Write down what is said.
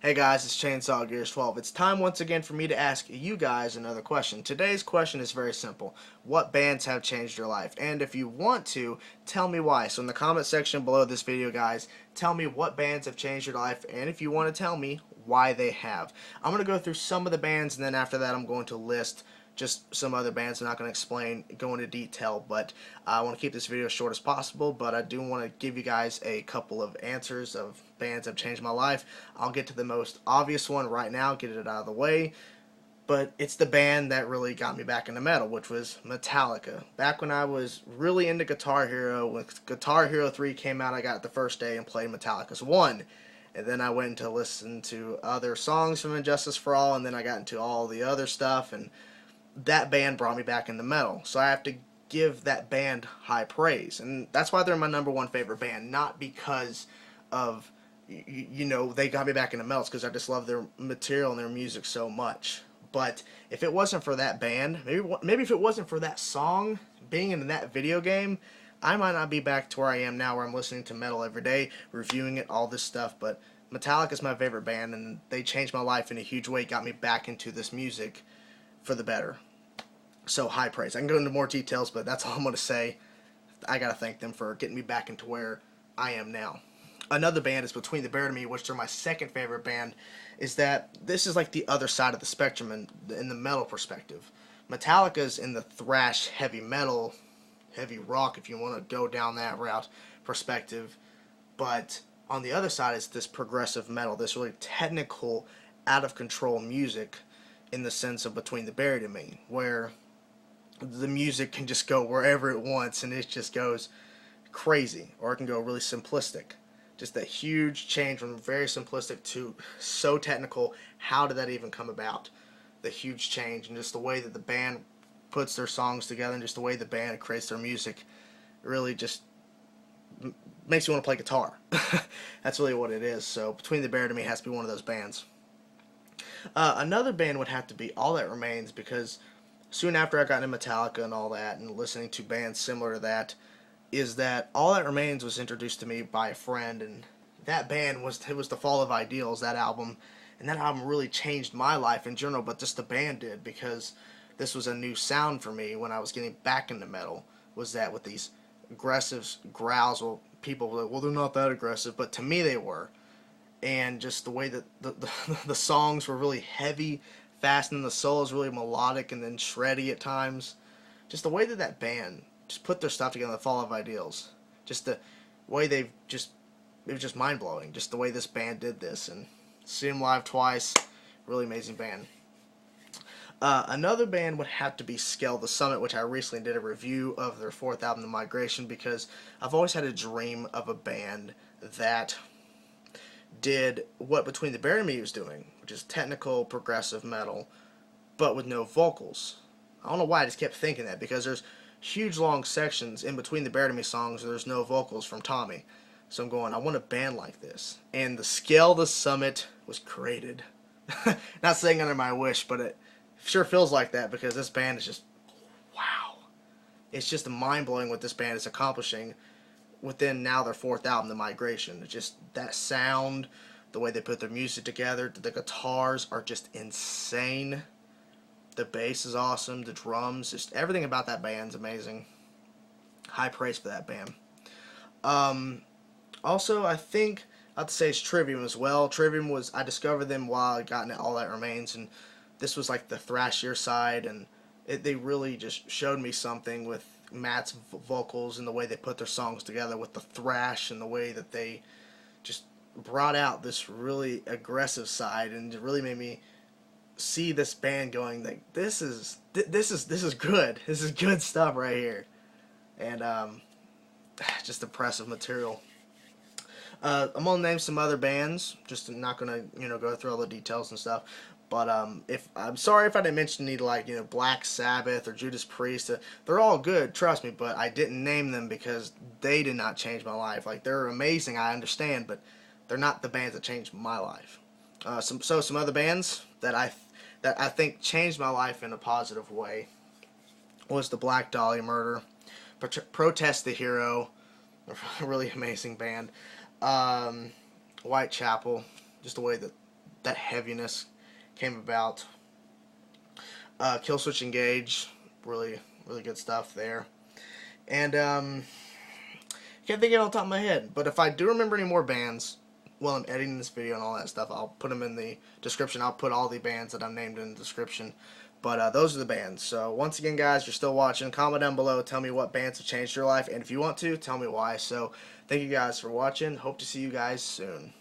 Hey guys, it's Chainsaw Gears 12. It's time once again for me to ask you guys another question. Today's question is very simple. What bands have changed your life? And if you want to, tell me why. So in the comment section below this video, guys, tell me what bands have changed your life, and if you want to tell me why they have. I'm going to go through some of the bands, and then after that I'm going to list just some other bands. I'm not going to go into detail, but I want to keep this video as short as possible, but I do want to give you guys a couple of answers of bands that have changed my life. I'll get to the most obvious one right now, get it out of the way, but it's the band that really got me back into metal, which was Metallica. Back when I was really into Guitar Hero, when Guitar Hero 3 came out, I got it the first day and played Metallica's 1. And then I went to listen to other songs from Injustice for All, and then I got into all the other stuff, and that band brought me back into metal. So I have to give that band high praise. And that's why they're my number one favorite band. Not because of, you know, they got me back into metal. It's because I just love their material and their music so much. But if it wasn't for that band, maybe if it wasn't for that song being in that video game, I might not be back to where I am now, where I'm listening to metal every day, reviewing it, all this stuff. But Metallica is my favorite band, and they changed my life in a huge way, got me back into this music for the better. So high praise. I can go into more details, but that's all I'm going to say. I got to thank them for getting me back into where I am now. Another band is Between the Bear to Me, which they're my second favorite band, is that this is like the other side of the spectrum in the metal perspective. Metallica's in the thrash, heavy metal, heavy rock, if you want to go down that route perspective. But on the other side is this progressive metal, this really technical, out-of-control music in the sense of Between the Bear to Me, where the music can just go wherever it wants and it just goes crazy, or it can go really simplistic. Just that huge change from very simplistic to so technical. How did that even come about? The huge change, and just the way that the band puts their songs together, and just the way the band creates their music really just makes you want to play guitar. That's really what it is. So Between the Bear to Me has to be one of those bands. Another band would have to be All That Remains, because soon after I got into Metallica and all that, and listening to bands similar to that, is that All That Remains was introduced to me by a friend, and that band was The Fall of Ideals, that album, and that album really changed my life in general, but just the band did, because this was a new sound for me when I was getting back into metal, was that with these aggressive growls. Well, people were like, well, they're not that aggressive, but to me they were. And just the way that the songs were really heavy, fast, and the solos really melodic and then shreddy at times. Just the way that that band just put their stuff together, The Fall of Ideals. Just the way it was just mind-blowing, just the way this band did this. And see them live twice, really amazing band. Another band would have to be Scale the Summit, which I recently did a review of their fourth album, The Migration, because I've always had a dream of a band that did what Between the Bear and Me was doing, which is technical, progressive metal, but with no vocals. I don't know why I just kept thinking that, because there's huge long sections in Between the Bear to Me songs where there's no vocals from Tommy. So I'm going, I want a band like this. And the Scale the Summit was created. Not saying under my wish, but it sure feels like that, because this band is just, wow. It's just mind-blowing what this band is accomplishing within now their fourth album, The Migration. It's just that sound, the way they put their music together, the guitars are just insane. The bass is awesome, the drums, just everything about that band's amazing. High praise for that band. Also, I think I have to say it's Trivium as well. Trivium was, I discovered them while I got into All That Remains, and this was like the thrashier side, and they really just showed me something with Matt's vocals and the way they put their songs together with the thrash, and the way that they just brought out this really aggressive side, and it really made me see this band going like, this is good. This is good stuff right here. And just impressive material. I'm gonna name some other bands. Just not gonna go through all the details and stuff. But if I'm sorry if I didn't mention any, like, Black Sabbath or Judas Priest. They're all good, trust me, but I didn't name them because they did not change my life. Like, they're amazing, I understand, but they're not the bands that changed my life. Some other bands that I think changed my life in a positive way was the Black Dahlia Murder, Protest the Hero, a really amazing band, WhiteChapel, just the way that that heaviness came about. Killswitch Engage, really good stuff there. And can't think of it off the top of my head, but if I do remember any more bands while I'm editing this video and all that stuff, I'll put them in the description. I'll put all the bands that I'm named in the description. But those are the bands. So once again, guys, you're still watching, comment down below, tell me what bands have changed your life, and if you want to, tell me why. So thank you guys for watching. Hope to see you guys soon.